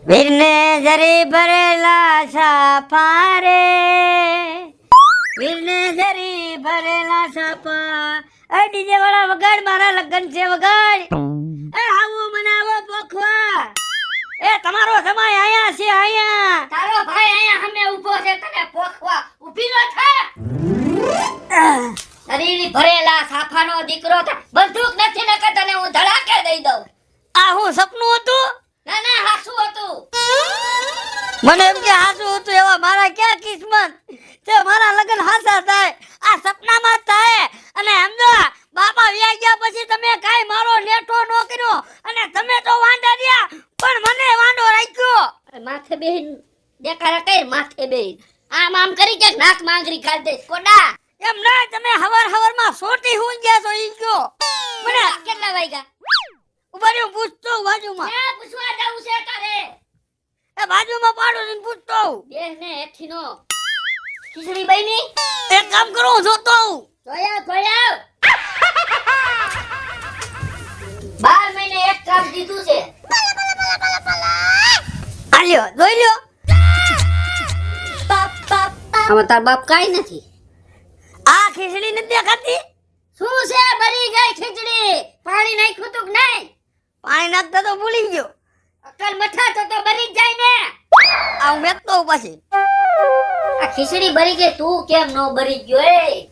વીરને જરી ભરેલા સાફા રે, વીરને જરી ભરેલા સાફા. એ ડીજે વાળા વગાડ, મારા લગન છે વગાડ. એ આવો મનાવો પોખવા. એ તમારો સમય આયા છે આયા. તારો ભાઈ અહીંયા સામે ઊભો છે, તને પોખવા ઊભી ન થા. શરીર ભરેલા સાફાનો દીકરો છે, બંદૂક નથી ને કે તને હું ધડાકે દઈ દઉં. આ હું સપનું હતું? ના ના હાસુ હતું. મને એમ કે હાસું હતું એવા મારા ક્યાં કિસ્મત તે મારા લગન હાસા થાય. આ સપનામાં જ થાય. અને સમજો બાપા વ્યા ગયા પછી તમે કાઈ મારો નેઠો ન કર્યો અને તમે તો વાંડા રહ્યા પણ મને વાંડો રાખ્યો. માથે બેહીન દેખાડા કઈ માથે બેહીન આમ કરી કે નાક માંગરી કાઢ દે કોડા. એમ ના, તમે હવાર માં સોટી હું ગયા છો ઈ ગયો. મને કેટલા વાગ્યા? ઉભા રહ્યો, પૂછતો હોઉં બાજુમાં. એ પૂછવા જાવું છે તારે? એ બાજુમાં પાડો ને પૂછતો હોઉં. બેહને હેઠીનો ખીચડી બની. એક કામ કરું, હું જોતો હોઉં. જોયા 12 મહિને એક કામ દીધું છે. આલ્યો જોઈ લ્યો. આમાં તાર બાપ કાઈ નથી. આ ખીચડી નથી દેખાતી? શું છે? બરી ગઈ ખીચડી. પાણી નાખ્યું તું કે નહીં? પાણી નાખતા તો ભૂલી ગયો. અકલ મઠા તો બરી જ જાય ને. આ હું મેકતો હોઉં પાછી. આ ખીચડી બરી ગઈ, તું કેમ નો બરી ગયો? એ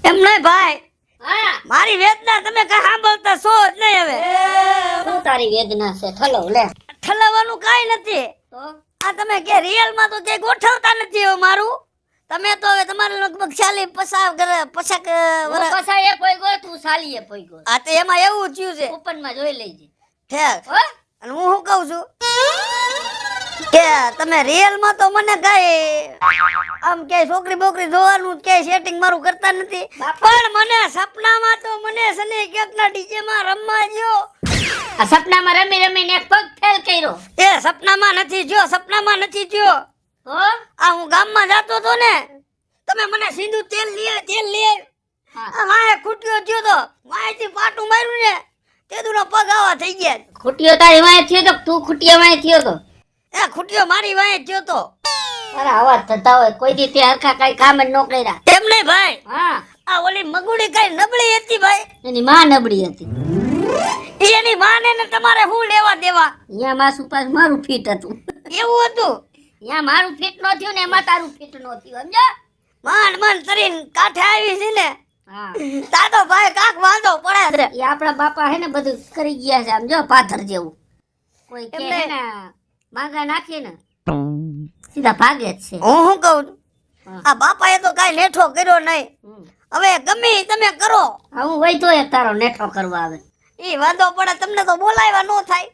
એમ નહીં ભાઈ, હા, મારી વેદના તમે કઈ સાંભળતા છો જ નહીં. હવે શું તારી વેદના છે? ઠલો લે. ઠલવવાનું કાઈ નથી. તો આ તમે કે રિયલ માં તો કે ગોઠવતા નથી હવે મારું. તમે તો હવે તમારે લગભગ 40 50 વર્ષ. પસાય પોઈ ગયો, તું સાલીએ પોઈ ગયો. આ તો એમાં એવું થયું છે. ઓપન માં જોઈ લેજે. ઠેક. હો? અને હું શું કહું છું કે તમે રિયલ માં તો મને કઈ આમ કે છોકરી બોકરી જોવાનું કે સેટિંગ મારું કરતા નથી. પણ મને સપનામાં તો મને સને કેટલા ડીજે માં રમવા ગયો. આ સપનામાં રમી રમીને એક પગ ફેલ કર્યો. એ સપનામાં નથી જો, સપનામાં નથી જો. હો? આ હું ગામમાં જાતો તો ને, તમે મને સીધું તેલ લે હા. આ વાય ખૂટ્યો થયો તો વાયથી પાટું માર્યું ને તે દુનો પગ આવા થઈ ગયા. ખૂટ્યો તારી વાય થયો તો તું ખૂટ્યો વાય થયો તો? એ ખૂટ્યો મારી વાય થયો તો. તારા અવાજ થતા હોય કોઈ દી તે હરખા કઈ કામ જ ન કર્યા. એમ નહીં ભાઈ, હા, આ ઓલી મગુડી કઈ નબળી હતી ભાઈ. એની માં નબળી હતી. એની માને ને તમારે શું લેવા દેવા? અહીંયા માસુ પાસ મારું ફીટ હતું. એવું હતું? અહીંયા મારું ફીટ નો થયું ને એમાં તારું ફીટ નો થયું, સમજ્યા? માન તરીને કાંઠે આવી છે ને હા, તા તો ભાઈ કાક વાંધો પડે. એ આપણા બાપા હે ને બધું કરી ગયા છે, આમ જો પાથર જેવું. કોઈ કે એમને- હે ને માંગા નાખે ને સીધા ભાગે જ છે. હું શું કહું છું, હા. આ બાપાએ તો કઈ નેઠો કર્યો નહીં. હમ. હવે ગમે ઈ તમે કરો. હા, હું વૈતો એક તારો નેઠો કરવા આવે. ઈ વાંધો પડે, તમને તો બોલાવ્યા નો થાય.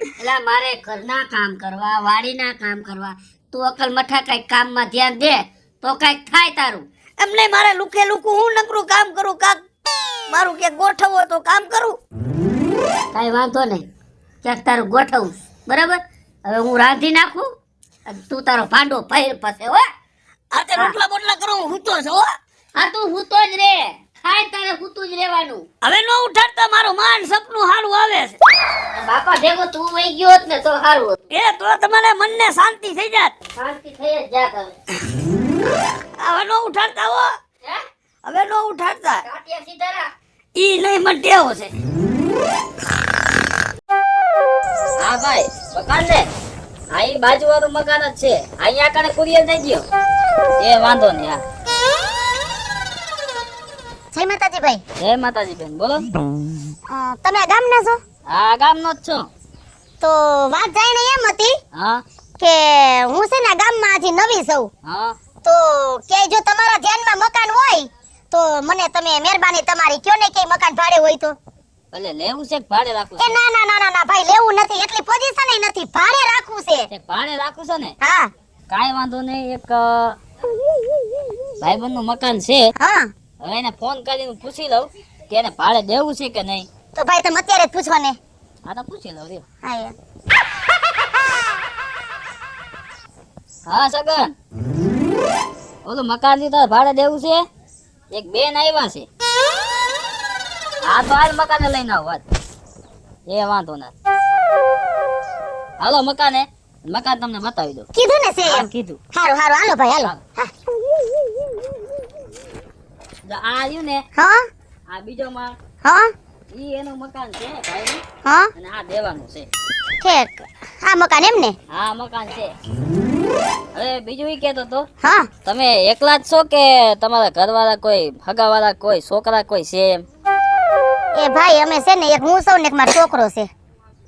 એટલે મારે ઘરના કામ કરવા, વાડીના કામ કરવા. તું અકલ મઠા કઈક કામમાં ધ્યાન દે તો કઈક થાય તારું. એમ નહીં, મારે લુખે લુખું હું નકરું કામ કરું. કાક મારું કે ગોઠવો તો કામ કરું. કઈ વાંધો નહીં, ક્યાંક તારું ગોઠવું બરાબર. હવે હું રાંધી નાખું અને તું તારો ભાંડો પહેર પાસે. હો, આ તે રોટલા બોટલા કરું, હું તો છો. હા તું હૂતો જ રે, ખાય તારે હૂતું જ રહેવાનું. હવે નો ઉઠાડતા, મારું માન સપનું હારું આવે છે. બાપા ભેગો તું વહી ગયો હોત ને તો સારું હતું. એ તો તમારે મનને શાંતિ થઈ જાત. શાંતિ થઈ જ જાત હવે. હવે નો ઉઠાડતા હો, હે? હવે નો ઉઠાડતા. કાટિયા સીધા રાખ. ઈ નહીં, મને ટેવ છે. હા ભાઈ, મકાન ને આ ઈ બાજુ વાળું મકાન જ છે. અહીંયા કણે કુરિયર થઈ ગયો. એ વાંધો નહીં. હા, જય માતાજી ભાઈ. જય માતાજી બેન, બોલો. તમે આ ગામના છો? હા, ગામનો જ છો. તો વાત જાણે એમ હતી હા કે હું છે ને ગામમાં હજી નવી છું. હા, તો કે જો તમારા ધ્યાનમાં મકાન હોય તો મને તમે મહેરબાની તમારી કયો ને કે મકાન ભાડે હોય તો. ભલે લેવું છે કે ભાડે રાખવું એ ના ના ના ના ના ભાઈ, લેવું નથી, એટલી પોઝિશન નથી, ભાડે રાખવું છે. છે? ભાડે રાખવું છે ને? હા કાંઈ વાંધો નહીં. એક ભાઈબંધ નું મકાન છે. હા, હવે એને ફોન કરીને પૂછી લઉં કે એને ભાડે દેવું છે કે નહીં. તો ભાઈ તમે અત્યારે જ પૂછો ને. હા તો પૂછી લઉં રહ્યો. હા એ. હા સગન, ઓલું મકાન થી તારે ભાડે દેવું છે? એક બેન આવ્યા છે. હા તો હાલ મકાને લઈને આવ વાત. એ વાંધો ના. હાલો મકાને, મકાન તમને બતાવી દો. કીધું ને છે હા, એમ. કીધું. હારું હારું હાલો ભાઈ હાલો. હા. જો આ રહ્યું ને, હા આ બીજો માળ, હા ઈ એનું મકાન છે ભાઈનું, હા અને આ દેવાનું છે. ઠીક. આ મકાન એમ ને? હા મકાન છે. હવે બીજું ઈ કહેતો તો, હા તમે એકલા જ છો કે તમારા ઘરવાળા કોઈ હગાવાળા કોઈ છોકરા કોઈ છે એમ? એ ભાઈ અમે છે ને એક હું સૌ ને એક મારો છોકરો છે.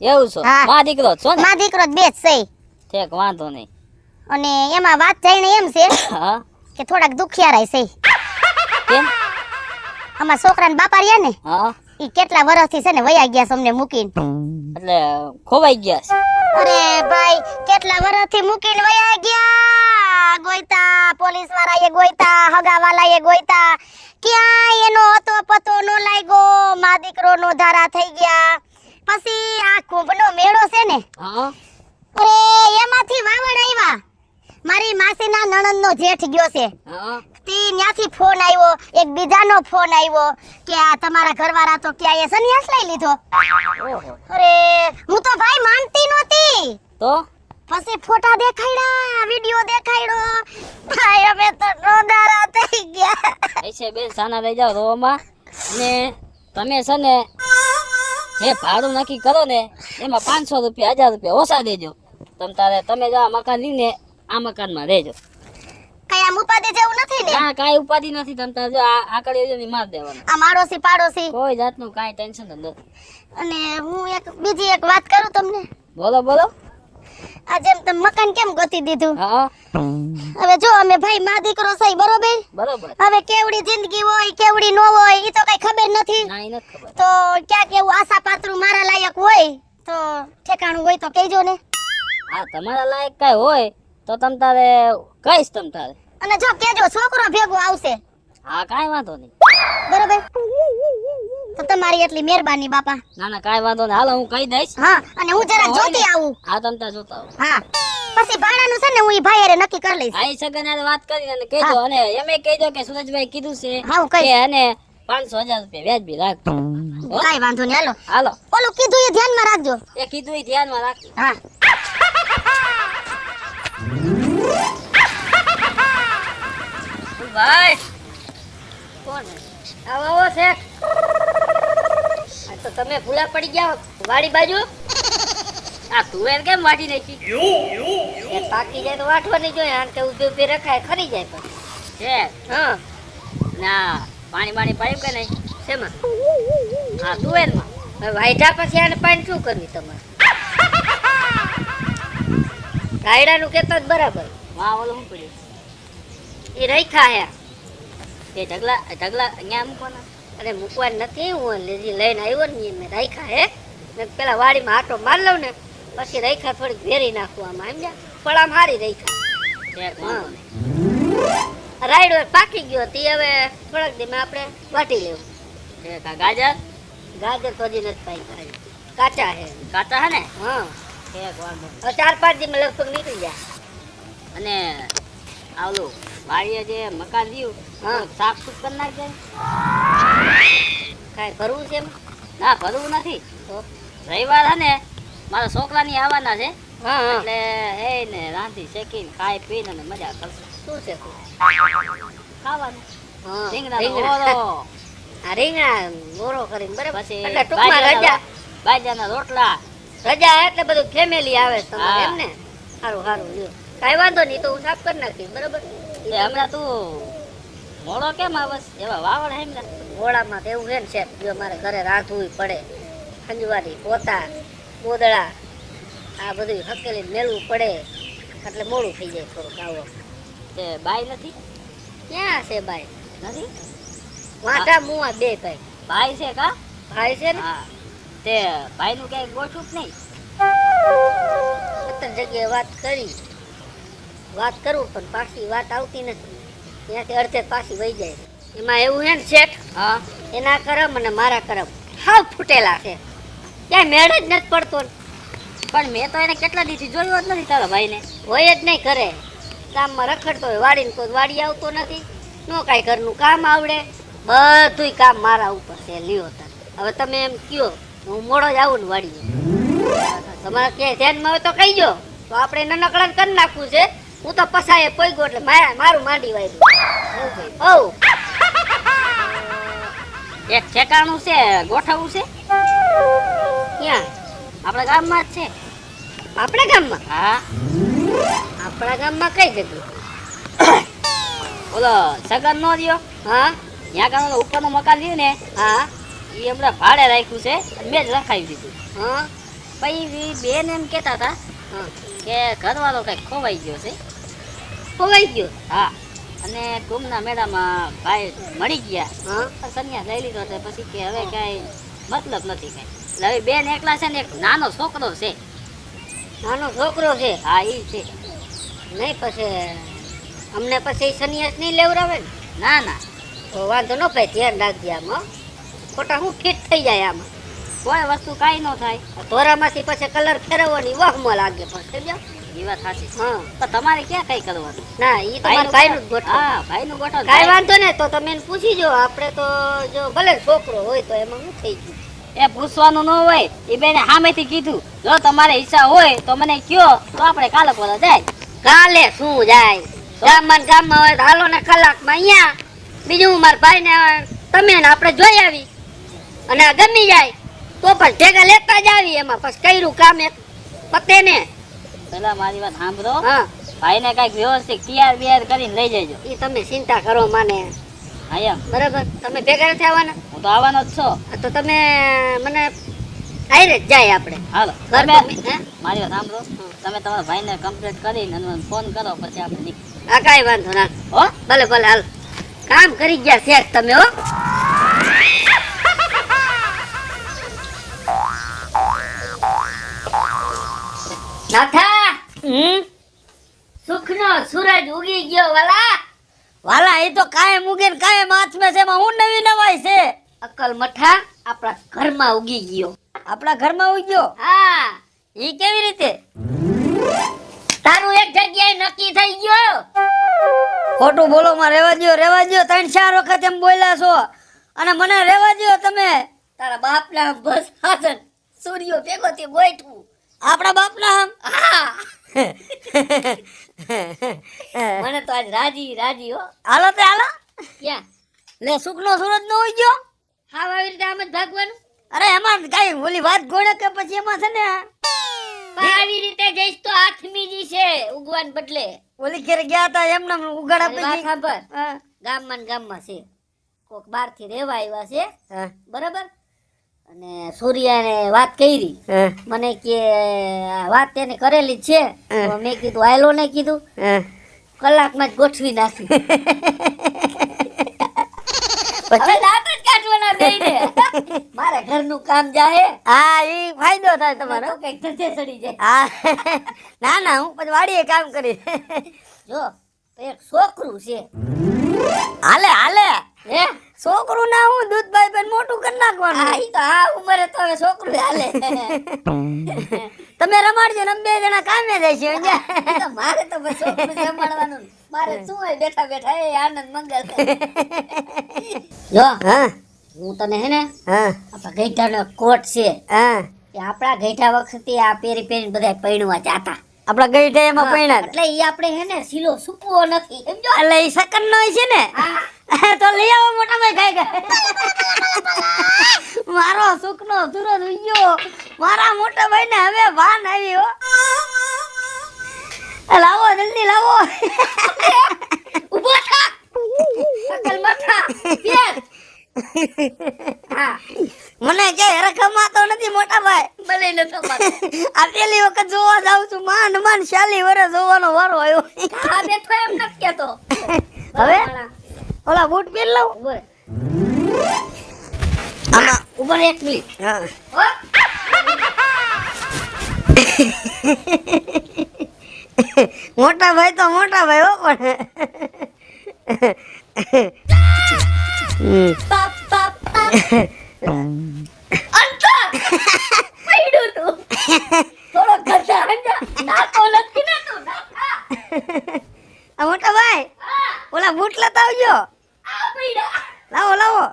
એવું છો? હા. માં દીકરો જ છો ને? માં દીકરો જ બે જ છે. ઠીક, વાંધો નહીં. અને એમાં વાત જાણે એમ છે હા કે થોડાક દુખિયારાય છે. કેમ? અમારા છોકરાના બાપા રહ્યા ને હા ઈ કેટલા વર્ષથી છે ને વયા ગયા છે અમને મૂકીને. એટલે ખોવાઈ ગયા છે. અરે ભાઈ કેટલા વર્ષથી મૂકીને વયા ગયા. ગોઈતા પોલીસ વાળાએ ગોઈતા, હગાવાલાએ ગોઈતા, ક્યાંય એનો હતો પતો નો લાગ્યો. માં દીકરો નો ધારા થઈ ગયા. પછી આ કુંભનો મેળો છે ને, હા અરે એમાંથી વાવડ આવ્યા. મારી માસીના નણંદનો જેઠ ગયો છે. હા તી ન્યાથી ફોન આવ્યો, એક બીજાનો ફોન આવ્યો કે આ તમારા ઘરવાળા તો ક્યાંય સંન્યાસ લઈ લીધો. ઓહો. અરે હું તો ભાઈ માનતી નહોતી. તો પછી ફોટા દેખાડ્યા, વિડિયો દેખાડ્યો. ભાઈ અમે તો નોંધારા થઈ ગયા. ऐसे બેન સાના લઈ જાઓ રોવામાં, ને તમે છે ને જે ભાડું નક્કી કરો ને એમાં 500 રૂપિયા 1000 રૂપિયા ઓછા દેજો. તમે જો આ મકાન લઈને આ મકાનમાં રહેજો. કઈ આમ ઉપાધિ જેવું નથી ને? ના કાંઈ ઉપાધિ નથી. તમે તારે જો આ આકડી માર દેવાનું, આ માડોશી પાડોશી. કોઈ જાતનું કાંઈ ટેન્શન જ નથી. અને હું બીજી એક વાત કરું તમને. બોલો બોલો. આ જેમ તમે મકાન કેમ ગોતી દીધું, હા હવે જો અમે ભાઈ માં દીકરો સહી બરોબર. બરોબર. હવે કેવડી જિંદગી હોય કેવડી ન હોય ઈ તો કઈ ખબર નથી. ના ઈ નથી ખબર. તો ક્યાંક એવું આશા પાત્રું મારા લાયક હોય તો ઠેકાણું હોય તો કહેજો ને. હા તમારા લાયક કાંઈ હોય તો તમ તારે કહીશ તમ તારે. અને જો કેજો છોકરો ભેગો આવશે હા કાંઈ વાંધો નહીં. બરોબર. તો તમારી એટલી મહેરબાની બાપા. ના ના કાંઈ વાંધો નહીં. હાલો હું કહી દઈશ. હા અને હું જરા જોતી આવું. હા તમ તાર જોતા આવો. હા પછી ભાડાનું છે ને હું ઈ ભાઈ હારે નક્કી કરી લઈશ. આઈ સગન હારે વાત કરી અને કહેજો, અને એમે કહેજો કે સુરજભાઈ કીધું છે હા, હું કહીશ. કે અને 500,000 રૂપિયા વ્યાજબી રાખજો. હો? કાઈ વાંધો નહીં. હાલો હાલો ઓલું કીધું એ ધ્યાનમાં રાખજો. એ કીધું ઈ ધ્યાનમાં રાખજો. હા ભાઈ કોણ આવો આવો શેઠ? આ તો તમે ભૂલા પડી ગયા વાડી બાજુ. આ તુવેર કેમ વાટી નાખી? એ પાકી જાય તો વાટવાની જોઈએ, આમ કે ઊભી ઊભી રખાય ખરી જાય પણ. છે હા ના પાણી પાણી પાયું કે નહીં? શેમાં? હા તુવેરમાં. હવે વાયઢા પછી આને પાણી શું કરવી તમારે? રાયડાનું કહેતો જ બરાબર. વાહ ઓલું શું પડ્યું? એ રખ્યા હે. એ ઢગલા અહીંયા મૂકવાના. અરે મૂકવાનું નથી, હું લઈને આવ્યો ને મેં રાખ્યા હે. મેં પેલા વાડીમાં આટો માર લઉં ને પછી રાખ્યા થોડીક વેરી નાખું આમાં, સમજ્યા? ફળામ હારી રાખ્યા. ઠેક હા. વાંધો નહીં. રાયડો પાકી ગયો તે હવે થોડાક દીમાં આપણે વાટી લેવું. ઠેક આ ગાજર ગાજર તો હજી નથી પાકી, કાચા હે. કાચા હે ને? હા ઠેક વાંધો નહીં. હવે 4-5 દીમાં લગભગ નીકળી જાય. અને આ ઓલું વાડીએ જે મકાન રહ્યું હા. સાફ સુફ કરી નાખજે. કાંઈ ભરવું છે એમાં? ના ભરવું નથી. તો રવિવાર હે ને મારા છોકરાની આવવાના છે, હા હા એટલે એ ને રાંધી શેકીને ખાઈ પીને અને મજા કરશું. શું છે? ખાવાનું હા રીંગણાનો રીંગણા. ઓળો, આ રીંગણા મોરો કરીને બરાબર. પછી એટલે ટૂંકમાં રજા બાજરાના રોટલા. રજા એટલે બધું ફેમિલી આવે છે તમારે હા. એમ ને? સારું સારું લ્યો, કાંઈ વાંધો નહીં, તો હું સાફ કરી નાખીશ બરાબર. એ હમણાં તું મોડો કેમ આવસ? એવા વાવડ હે ને. ઘોડામાં તો એવું છે ને સાહેબ, જો મારે ઘરે રાંધવું પડે, ખંજવારી પોતા ગોદડા આ બધું હકેલીને મેળવું પડે, એટલે મોડું થઈ જાય થોડુંક. આવો તે બાઈ નથી? ક્યાં છે ભાઈ? નથી? વાંટા મુવા બે ભાઈ. ભાઈ છે કા? ભાઈ છે ને હા. તે ભાઈનું ક્યાંય ગોઠવું જ નહીં? 17 જગ્યાએ વાત કરું પણ પાછી વાત આવતી નથી. ત્યાંથી અડધે પાછી વહી જાય. એમાં એવું છે ને શેઠ, હા. એના કરમ અને મારા કરમ હાવ ફૂટેલા છે, ક્યાંય મેળ જ નથી પડતો ને. પણ મેં તો એને કેટલા દિવસથી જોયો જ નથી તારા ભાઈને. હોય જ નહીં કરે, ગામમાં રખડતો હોય, વાડીને કોઈ વાડી આવતો નથી, નો કાંઈ ઘરનું કામ આવડે, બધુંય કામ મારા ઉપર છે. લ્યો તાર હવે તમે એમ કયો હું મોડો જ આવું ને વાડીએ. તમારે ક્યાંય ધ્યાનમાં હોય તો કહી દો, તો આપણે નાનકડા કરી નાખવું છે. હું તો પસાય પૈગો એટલે મારું માંડી વાયરું. ઓ એક ઠેકાણું છે, ગોઠવવું છે. ક્યાં? આપણા ગામમાં જ છે. આપણા ગામમાં? હા, આપણા ગામમાં કઈ જગ્યાએ? ઓલો સગન નો રહ્યો, હા, ત્યાં ગામ ઉપરનું મકાન રહ્યું ને, હા, એ હમણાં ભાડે રાખ્યું છે, મેં જ રખાવી દીધું. હા, પછી બેન એમ કહેતા હતા કે ઘરવાળો કઈ ખોવાઈ ગયો છે. ખોવાઈ ગયો? હા. અને ટૂંકના મેળામાં ભાઈ મળી ગયા, હા, સંન્યાસ લઈ લીધો છે. પછી કે હવે કઈ મતલબ નથી કઈ. એટલે હવે બેન એકલા છે ને એક નાનો છોકરો છે. નાનો છોકરો છે? હા, એ છે. નહીં પછી અમને પછી સંન્યાસ નહીં લેવડાવે ને? ના ના, તો વાંધો ન ભાઈ, ધ્યાન રાખજે આમાં. ખોટા હું ફિટ થઈ જાય આમાં. કોઈ વસ્તુ કાંઈ ન થાય. ધોરામાંથી પછી કલર ફેરવવાની વાહમાં લાગે પછી સમજો. એ વાત સાચી. હા, તો તમારે ક્યાં કઈ કરવાનું? ના, એ તો મારા ભાઈનું જ ગોઠવો. હા, ભાઈનું ગોઠવો. કાંઈ વાંધો ને, તો તમે એને પૂછી જો. આપણે તો જો ભલે છોકરો હોય તો એમાં શું થઈ ગયું? એ પૂછવાનું ન હોય. એ બેને સામેથી કીધું, જો તમારે ઈચ્છા હોય તો મને કયો, તો આપણે કાલે બોલા જાય. કાલે શું જાય? ગામમાં હોય તો હાલો ને કલાકમાં અહીંયા. બીજું મારા ભાઈને તમે ને આપણે જોઈ આવી અને આ ગમી જાય તો પણ ભેગા લેતા જ આવી. એમાં પછી કર્યું કામ એક પતે ને. પેલા મારી વાત સાંભળો. હા, ભાઈને કઈક વ્યવસ્થિત તૈયાર બિયાર કરીને લઈ જજો. એ તમે ચિંતા કરો માને. હા એમ બરાબર. તમે ભેગા નથી આવવાના? હું તો આવવાનો જ છો. તો તમે મને આયરે જ જાય આપણે. હાલો તમે મારી વાત સાંભળો. તમે તમારા ભાઈને કમ્પ્લીટ કરીને મને ફોન કરો પછી આપણે નીકળી. હા, કાંઈ વાંધો ના. હો ભલે ભલે, હાલ. કામ કરી ગયા શેઠ તમે. હો નાથા, સુખનો સૂરજ ઉગી ગયો વાલા. વાલા એ તો કાયમ ઉગે ને કાયમ હાથમાં છે, એમાં હું નવી નવાઈ છે. અકલ મઠા આપણા ઘરમાં ઉગી ગયો. આપણા ઘરમાં ઉગ્યો? હા. ઈ કેવી રીતે? તારું એક જગ્યાએ નક્કી થઈ ગયો. ખોટું બોલો માં રેવા દ્યો. 3-4 વખત એમ બોલ્યા છો અને મને રેવા દ્યો તમે. તારા બાપના બસ હાજર સૂર્યો ભેગો થી ગોઠવું. આપણા બાપના આમ? હા. મને તો આજ રાજી હો. હાલો તે હાલો. ક્યાં? લે સુખનો સૂરજ નો ઉગ્યો? હા, આવી રીતે આમ જ ભાગવાનું. અરે એમાં કઈ ઓલી વાત ગોળે કે પછી એમાં છે ને આવી રીતે જઈશ તો આઠમી જી છે ઉગવાન બદલે. ઓલી ઘેર ગયા હતા એમને ઉગાડા પછી. ખબર ગામમાં છે કોક બહાર થી રહેવા આવ્યા છે, બરાબર. અને સૂર્યાને વાત કરી. મને કે વાત તેને કરેલી જ છે. મેં કીધું આયલો ને કીધું કલાકમાં જ ગોઠવી નાખી. હવે દાંત જ કાઢવાના બેયને. મારે ઘરનું કામ જાહે. હા, ઈ ફાયદો થાય તમારો. તો કઈક ધજે ચડી જાય. હા. ના હું પછી વાડીએ કામ કરી. જો એક છોકરું છે. હાલે હે છોકરું ના હું દૂધ પાઈ પાઈ મોટું કરી નાખવાનું. હા, ઈ તો આ ઉંમરે તો હવે છોકરું હાલે. તમે રમાડજો ને 2 જણા કામે જાય છે. ઈ તો મારે તો બસ છોકરું જમાડવાનું. મારે શું હોય બેઠા બેઠા એ આનંદ મંગલ. જો હા, હું તને હે ને હા, આપણા ગઈઢાનો કોટ છે. હા, કે આપણા ગઈઢા વખતે આ પેરી બધા પૈણવા જાતા. આપડા ગઈઢે એમાં પૈણા. એટલે ઈ આપણે હે ને સિલો સુકવો નથી સમજો. એટલે ઈ સકન નો છે ને. તો લઈ આવો મોટા ભાઈ ખાઈ. મારો સુખનો સૂરજ ઉગ્યો. મારા મોટા ભાઈ ને હવે વાન આવી હો. લાવો જલ્દી લાવો. ઉભો થા. અકલ મઠા પેર. હા, મને કે રકમમાં તો નથી મોટા ભાઈ. ભલે ન થમાતો. આ પેલી વખત જોવા જાઉં છું. માંડ 40 વર્ષ જોવાનો વારો આવ્યો. આ બેઠો એમ નથી કેતો. હવે ઓલા બૂટ પહેર લઉં. ઉભો રે. આમાં ઉભો રે 1 મિનિટ. હા. હો મોટા ભાઈ તો મોટા ભાઈ હો પણ પાપ પાપ અંતર પૈડું તું થોડો ખર્ચા હંજા નાતો નથી ને તું નાખા. આ મોટા ભાઈ ઓલા બૂટ લેતા આવજો. આ પૈડા લાવો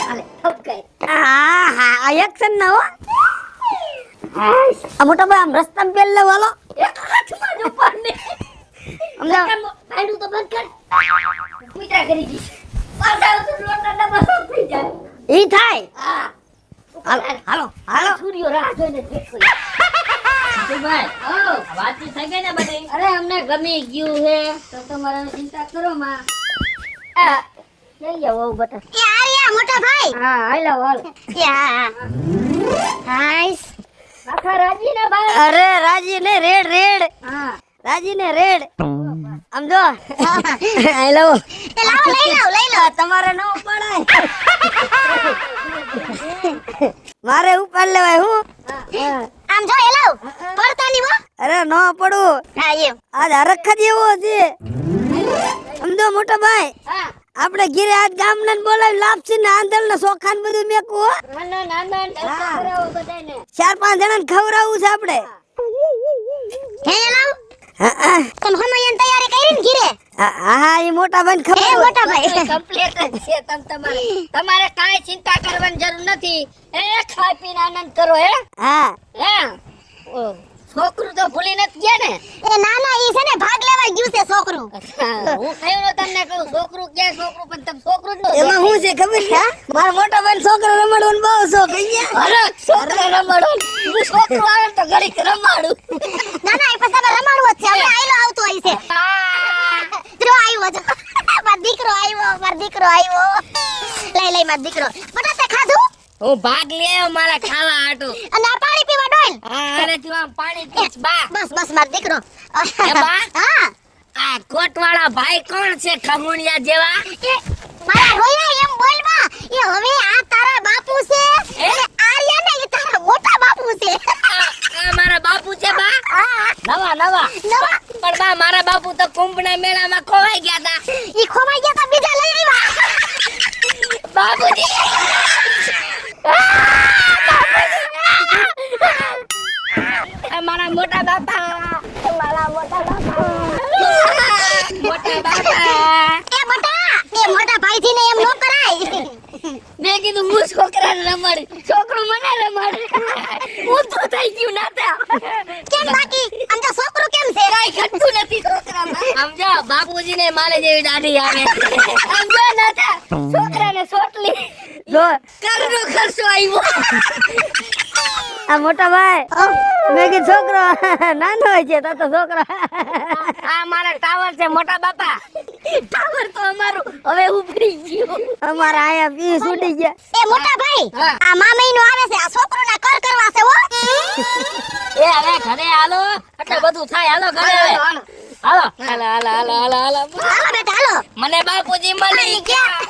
આલે ઠપકાય. હા આ એક્શન ના હો. આ મોટા ભાઈ આમ રસ્તામાં પેલ લેવો હાલો એક હાથમાં જ ઉપાડને. સમજાવ આયડું તો બંધ કર. પૂજા કરી દી. પાછા તો લોટના ડબ્બા સાફ થઈ જાય. ઈ થાય હા. હાલો હાલો હાલો સૂર્યો રાહ જોઈને બેઠો. ભાઈ વાતચીત થઈ ગઈ ને બધી. અરે અમને ગમી ગયું છે તો તમારે ચિંતા કરો માં. લઈ જાઓ બટા. એ આર્યા મોટા ભાઈ હા હાલો હાલ. યા હાઈસ આખા રાજી ને ભાઈ. અરે રાજી ને રેડ રેડ હા રાજી ને રેડ આમ જો હેલો એ લાવો લઈ લો તમારે ન પડાય મારે ઉપર લેવાય હું આમ જો એ લાવ પડતા ની હો અરે ન પડું હા એમ આજ હરખા જેવો છે સમજો મોટા ભાઈ હા આપણે ઘીરે આજ ગામના ને બોલાવી લાપસી ને આંધળ ને ચોખા ને બધું મેકવું હો. નાના કરાવો બધાને. 4-5 જણાને ખવડાવવું છે આપણે હે એ લાવ હા, હા. તમ હમણાં તૈયારી કરી ને ઘીરે હા એ મોટા ભાઈ એ ખબર મોટા ભાઈ કમ્પ્લીટ જ છે તમારે કાંઈ ચિંતા કરવાની જરૂર નથી. ખાઈ પીને આનંદ કરો હે હા હે ઓ, છોકરું તો ભૂલી નથી ગયા ને. એ નાના ઈ છે ને ભાગ લેવા ગયું છે છોકરું હું કયું ને તમને કહું છોકરું ક્યાં છોકરું પણ તમે છોકરું જ ન એમાં શું છે ખબર છે મારા મોટા ભાઈ છોકરો રમાડવાનો બહુ શોખ અહીંયા અરે છોકરા રમાડો હું છોકરું આવે ને તો ઘડીક રમાડું. નાના એ પછી તમે રમાડવો જ છે આપણે આયલો આવતો હોય છે દીકરો આવ્યો છે મારો દીકરો આવ્યો લઈ મારો દીકરો બટાટા ખાધું હું ભાગ લે મારા ખાવા હાટું. અને આ પાણી પીવા ડોલ હા અરે તું આમ પાણી પીચ બા. બસ મારો દીકરો એ બા? હા આ કોટવાળા ભાઈ કોણ છે ખમુણિયા જેવા? એ મારા રોયા એમ બોલમાં એ હવે આ તારા બાપુ છે અને આર્યા ને એ તારા મોટા બાપુ છે આ મારા બાપુ છે બા. હા નવા નવા. પણ બા મારા બાપુ તો કુંભના મેળામાં ખોવાઈ ગયા હતા. ઈ ખોવાઈ ગયા તા બીજા લઈ આવ્યા બાપુજી મારા મોટા બાપા મોટા બાપા એ મોટા ભાઈથી ને એમ નો કરાય મેં કીધું હું છોકરાને રમાડી છોકરું મને રમાડે હું તો થઈ ગયું નાતા કેમ બાકી આમ તો છોકરું કેમ છે કાઈ ઘટતું નથી છોકરામાં સમજો બાપુજીને મારે જેવી દાઢી આવે સમજો નાતા છોકરાને સોટલી જો કરનો ખર્ચો આવ્યો આ મોટા ભાઈ મેં કીધું છોકરો નાનો હોય છે તો છોકરો આ મારા ટાવર છે મોટા બાપા ટાવર તો અમારું હવે ઉપડી ગયું અમારા આયા પી છૂટી ગયા એ મોટા ભાઈ હા. આ મા મહિનો આવે છે આ છોકરોના કર કરવા છે હો એ હવે ઘરે હાલો એટલે બધું થાય હાલો ઘરે હવે હાલો હાલો હાલો બેટા હાલો મને બાપુજી મળી ગયા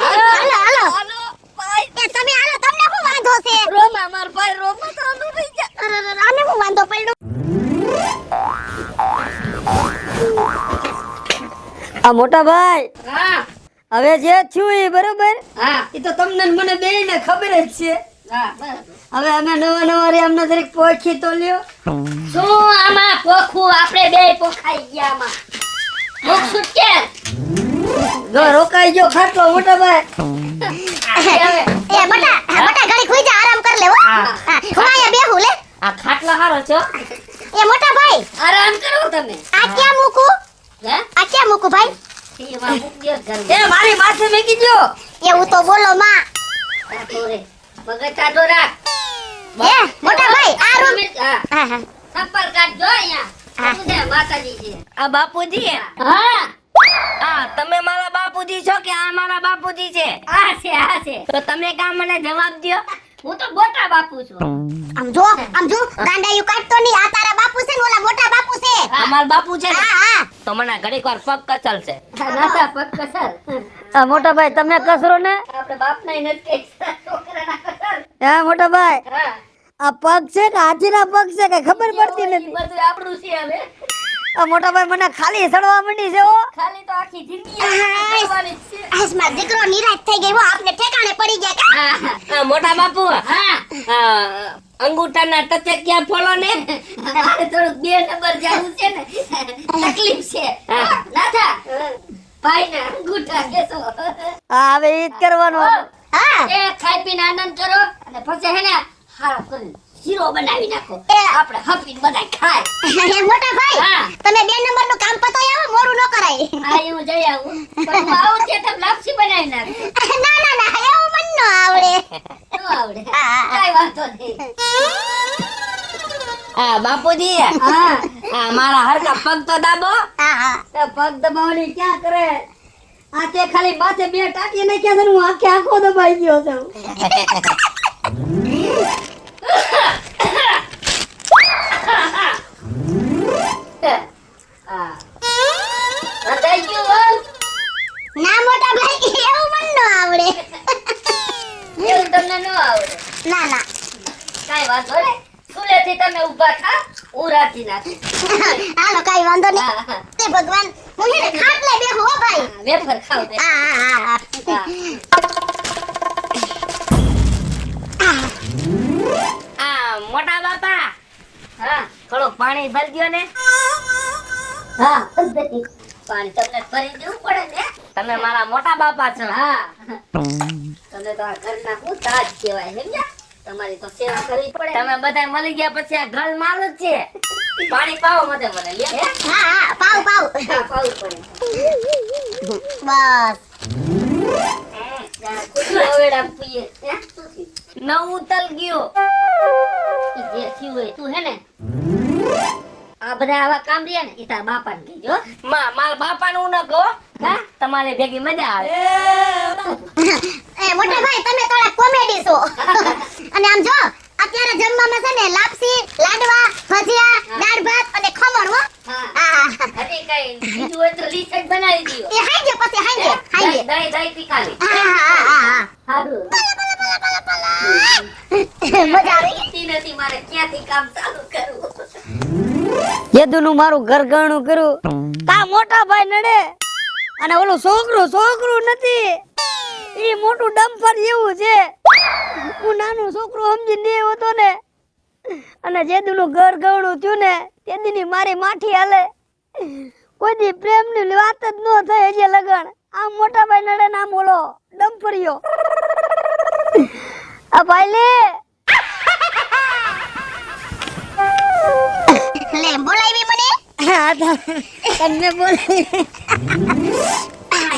હાલો ભાઈ એ તમે હાલો તમને શું વાંધો છે રોમા માર ભાઈ રોમા તો આનું થઈ ગયા અરે આને શું વાંધો પડ્યો આ મોટા ભાઈ હા હવે જે થયું એ બરોબર હા એ તો તમને ને મને બેયને ખબર જ છે હા બરાબર. હવે અમે નવા રે અમને જરીક પોખી તો લ્યો શું આમાં પોખું આપણે બે પોખાઈ ગયા આમાં પોખશું કે જો રોકાઈ ગયો ખાટલો મોટા ભાઈ એ બટા ઘડી ખુઈ જા આરામ કર લે હો હા. હા હું અહીંયા બેહું લે આ ખાટલો હારો છો એ મોટા ભાઈ આરામ કરો તમે આ ક્યાં મૂકું હે આ ક્યાં મૂકું ભાઈ એમાં મૂકી દો ઘરમાં. એ મારી માથે મેકી દ્યો એવું તો બોલો માં આ તો રે મગજ કાઢો રાખ એ મોટા ભાઈ આ રૂમ હા હા હા સંપર્ક કાઢજો અહીંયા શું છે માતાજી છે આ બાપુજી હા આ તમે મારા બાપુજી છો કે આ મારા બાપુજી છે આ છે તો તમે કા મને જવાબ દ્યો હું તો મોટા બાપુ છું આમ જો ગાંડાયું કાઢતો નહીં આ તારા બાપુ છે ને ઓલા મોટા બાપુ છે અમાર બાપુ છે ને? હા હા તો મને ઘડીક વાર પગ કચલ છે નાતા પગ કસર આ મોટા ભાઈ તમે કસરો ને આપણે બાપના ય નથી કહેતા, છોકરાના કસર હા મોટા ભાઈ હા આ પગ છે કે હાથીના પગ છે કે ખબર પડતી નથી બધું આપણું છે હવે આ મોટા ભાઈ મને ખાલી સડવા માંડી છે હો ખાલી તો આખી જિંદગી આય. કરવાની જ છે આસમાં દીકરો નિરાશ થઈ ગયો આપને ઠેકાણે પડી ગયા કા આ મોટા બાપુ હા અંગૂઠાના ટચે ક્યાં ફોલો ને મારે થોડુંક 2 નંબર જાવું છે ને તકલીફ છે નાથા ભાઈ ને અંગૂઠા કેસો હા હવે ઈ જ કરવાનો હા એ ખાઈ પીને આનંદ કરો અને પછી હે ને હારા કરી શીરો બનાવી નાખો એ. આપણે હપીને બધાય ખાય એ મોટા ભાઈ હા. તમે 2 નંબરનું કામ પતાવી આવો મોડું ન કરાય આ હું જઈ આવું પણ હું આવું ત્યાં તમે લાપસી બનાવી નાખો ના ના ના એવું મન ન આવડે ન આવડે હા. કાઈ વાંધો નહીં આ બાપુજી હા આ મારા હરકા પગ તો દાબો હા હા તે પગ દબાવવાની ક્યાં કરે આ તે ખાલી માથે 2 ટાંકી નાખ્યા છે ને હું આખો દબાઈ ગયો છું હા બધાય ગયું ના મોટા ભાઈ એવું મન ન આવડે એવું તમને ન આવડે ના ના કાઈ વાંધો નહીં સુલેથી તમે ઊભા થા હું રાખી નાખું હાલો કાઈ વાંધો નહીં હા, હા. તે ભગવાન હું હેને ખાટલે બેહું હો ભાઈ વેફર ખાવ દે હા હા હા હા. આ મોટા બાપા હા થોડું પાણી ભરી દ્યો ને હા પાણી તમને ભરી દેવું પડે ને તમે મારા મોટા બાપા છો હા તમે તો આ ઘરના હું તાજ કહેવાય સમજ્યા તમારી તો સેવા કરવી પડે તમે બધા મળી ગયા પછી આ ઘર માલ જ છે પાણી પાવો મને લે હે હા હા પાવ પાવ હા, પાવું પડે બસ નવું તલ ગયો ઈ જે થયું હોય તું હે ને આ બધા આવા કામ રહ્યા ને ઈ તાર બાપાને કહેજો મારા બાપાનું ન કહો હા તમારે ભેગી મજા આવે એ મોટા ભાઈ તમે થોડા કોમેડી છો અને આમ જો અત્યારે જમવામાં છે ને લાપસી લાડવા ભજીયા દાળ ભાત અને ખમણ હો હા હા હજી કઈ બીજું હોય તો લીસેટ બનાવી દીયો એ હાંજે પછી હાંજે હાંજે દહીં દહીં તીખાલી હા હા હા સારું મજા આવી ઈ નથી મારે ક્યાંથી કામ ચાલુ કરવું યદુનું મારું ઘર ગણું કરું તા મોટા ભાઈ નડે અને ઓલું છોકરું નથી ઈ મોટું ડમ્પર જેવું છે હું નાનું છોકરું સમજીને આવ્યો હતો ને અને જેદુનું ઘર ગવડું થયું ને તેદીની મારી માઠી હાલે કોઈ દી પ્રેમની વાત જ ન થાય હજી લગન આમ મોટા ભાઈ નડે ને આમ ઓલો ડમ્પરિયો આ ભાઈ લે લે બોલાવી મને તમને બોલે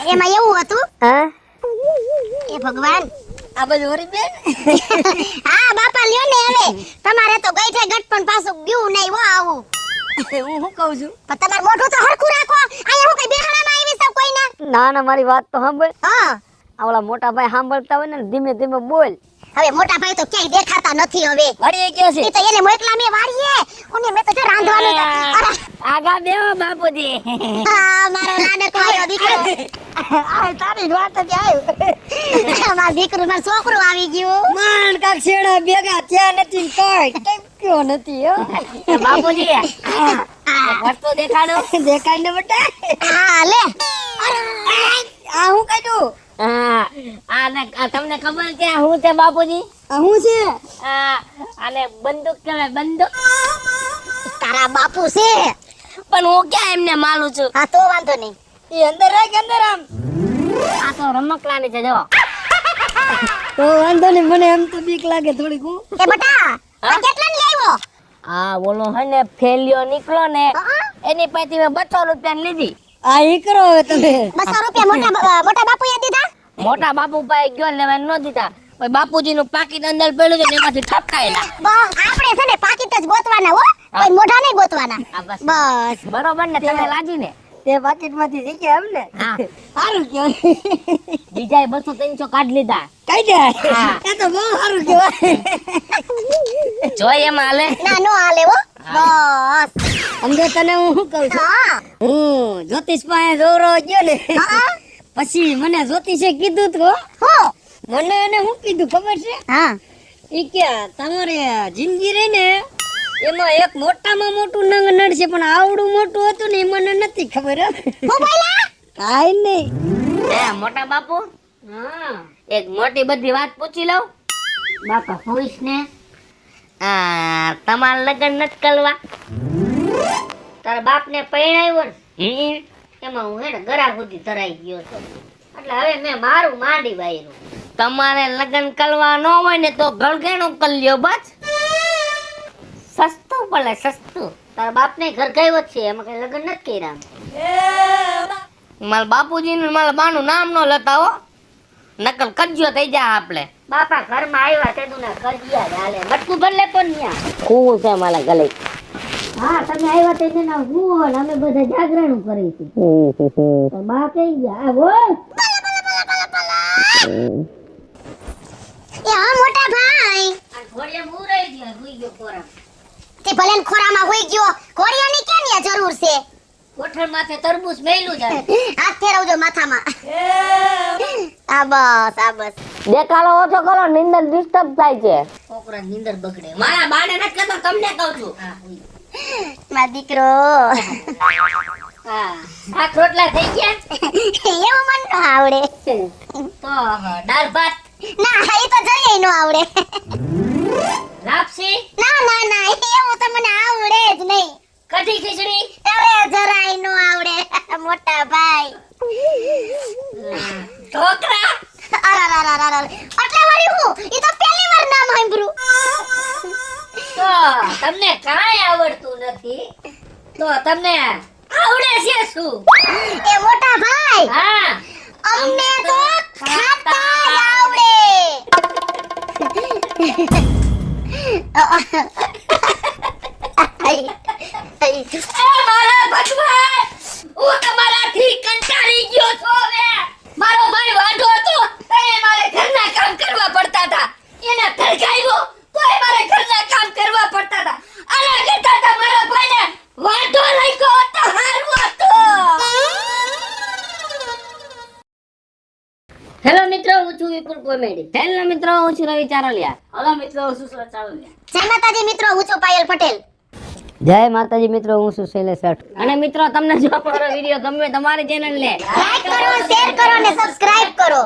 એમાં એવું હતું હા એ ભગવાન આ બધું હરી બેન હા બાપા લ્યો ને હવે તમારે તો ગઈઠે ગટપણ પાછું ગયું નહીં હો આવું હું શું કહું છું પણ તમારું મોઢું તો હરખું રાખો અહીંયા હું કઈ બેહાડામાં આવી સબ કોઈના ના ના મારી વાત તો સાંભળ હા આવડા મોટા ભાઈ સાંભળતા હોય ને ધીમે ધીમે બોલ હવે મોટા ભાઈ તો ક્યાંય દેખાતા નથી હવે વળી ક્યાં છે ઈ તો એને મોકલા મે વાળીએ અને મેં તો જો રાંધવાનું અરે આગા બેહો બાપુજી આ મારો નાનક વાયો દીકરો આ તારી જ વાત જ આવ્યું મારો દીકરો મારો છોકરો આવી ગયો માન કાક છેડા ભેગા ત્યાં નથી ને કાંઈ ટક્યો નથી હો બાપુજી વસ્તુ દેખાડો દેખાય ને બટા હા લે આ હું કીધું હા આ તમને ખબર છે આ હું છે બાપુજી આ હું છે આને બંદૂક કહેવાય બંદૂક તારા બાપુ છે પણ હું ક્યાં એમને માલું છું હા તો વાંધો નહીં એ અંદર રાખ અંદર આમ આ તો રમકડાની છે જો તો વાંધો નહીં મને એમ તો બીક લાગે થોડીક હું એ બટા આ કેટલા ની આવ્યો આ બોલો હે ને ફેલિયો નીકળો ને હા? એની પાસેથી મેં 200 રૂપિયા લીધી આ ઈ કરો હવે તમે 200 રૂપિયા મોટા બાપુએ દીધા મોટા બાપુ પાસે ગયો લેવા ન દીધા પછી બાપુજી નું પાકીટ અંદર પડ્યું છે ને એમાંથી ઠપકાયેલા આપણે છે ને પાકીટ જ ગોતવાના હો કોઈ મોઢા નહીં ગોતવાના આ બસ બસ બરોબર ને તમે લાજી ને તે પાકીટ માંથી શીખ્યા એમ ને હા. સારું કહેવાય બીજાએ 200-300 કાઢ લીધા કઈ જાય હા. એ તો બહુ સારું કહેવાય જોઈ એમાં હાલે ના નો હાલે હો બસ સમજો તને હું શું કહું છું હા હું જ્યોતિષ પાસે દોરો ગયો ને હા પછી મને જ્યોતિષે કીધું તો હો મને એને શું કીધું ખબર છે હા ઈ કે તમારે જિંદગી રહી ને એમાં એક મોટામાં મોટું નંગ નડશે પણ આવડું મોટું હતું ને એ મને નથી ખબર હો. હું બોલા કાંઈ નહીં હે મોટા બાપુ હા એક મોટી બધી વાત પૂછી લઉં બાપા પૂછ ને તમારા લગ્ન નથી કરવા તારા બાપ ને પરણાવ્યો ને એમાં હું હે ને ગરા સુધી ધરાઈ ગયો છું એટલે હવે મેં મારું માંડી વાયરું તમારે લગ્ન કરવા ન હોય ને તો ગળગેણું કરી લ્યો બસ ઉપર લે સસ્તું. તારા બાપને ઘર કઈ છે એમાં કઈ લગ્ન નથી કર્યા. મારા બાપુજી ને મારા બાનું નામ નો લેતા હો, નકલ કજ્જો થઈ જાય આપણે. બાપા ઘરમાં આવ્યા તે તું કરજિયા હાલે મટકું ભર લે કોણ ન્યા. કુવું છે મારા ગલે. હા તમે આવ્યા તે ને હું ને અમે બધા જાગરણ કરી હતી. તો બા કઈ ગયા આ બોલ. એ હા મોટા ભાઈ આ ઘોડિયા મુરાઈ ગયો હુઈ ગયો કોરા. તે ભલે ને ખોરામાં હોઈ ગયો ઘોડિયાની કેની જરૂર છે કોઠણ માથે તરબૂચ મેલું જાય. હાથ ફેરવજો માથામાં આ બસ દેખાડો ઓછો કરો, નિંદર ડિસ્ટર્બ થાય છે. છોકરા નીંદર બગડે. મારા બાને નથી કહેતો, તમને કહું છું. હા હુઈ. મારો દીકરો હા શાક રોટલા થઈ ગયા. એવું મને ન આવડે તો દાળ ભાત ના એ તો જરીય ન આવડે લાપસી ના એવું તો મને આવડે જ નહીં કઢી ખીચડી અરે જરાય ન આવડે મોટા ભાઈ ઢોકળા. અરે આટલા વાળી હું ઈ તો પહેલી વાર નામ સાંભળ્યું તો તમને કાંઈ આવડતું નથી તો તમને આવડે છે શું? એ મોટા ભાઈ હા અમને તો ખાતા આવડે એ મારા ભગવાન હું તમારાથી કંટાળી ગયો છો હવે. મારો ભાઈ વાંઢો હતો એ મારે ઘરના કામ કરવા પડતા હતા. એને ધરકાવ્યો તો એ મારે ઘરના કામ કરવા પડતા હતા. આના કરતા તો મારા ભાઈને વાંઢો રાખ્યો હોત તો સારું હતું. હેલો મિત્રો, હું છું વિપુલ કોમેડી. હેલો મિત્રો, હું છું રવિ ચારલિયા. હલો મિત્રો, હું છું સુરત ચાવલિયા. જય માતાજી મિત્રો હું છું પાયલ પટેલ જય માતાજી મિત્રો, હું છું શૈલેષ રાઠોડ. અને મિત્રો તમને જો અમારો વિડીયો ગમે તમારી ચેનલ ને લાઈક કરો શેર કરો ને સબસ્ક્રાઇબ કરો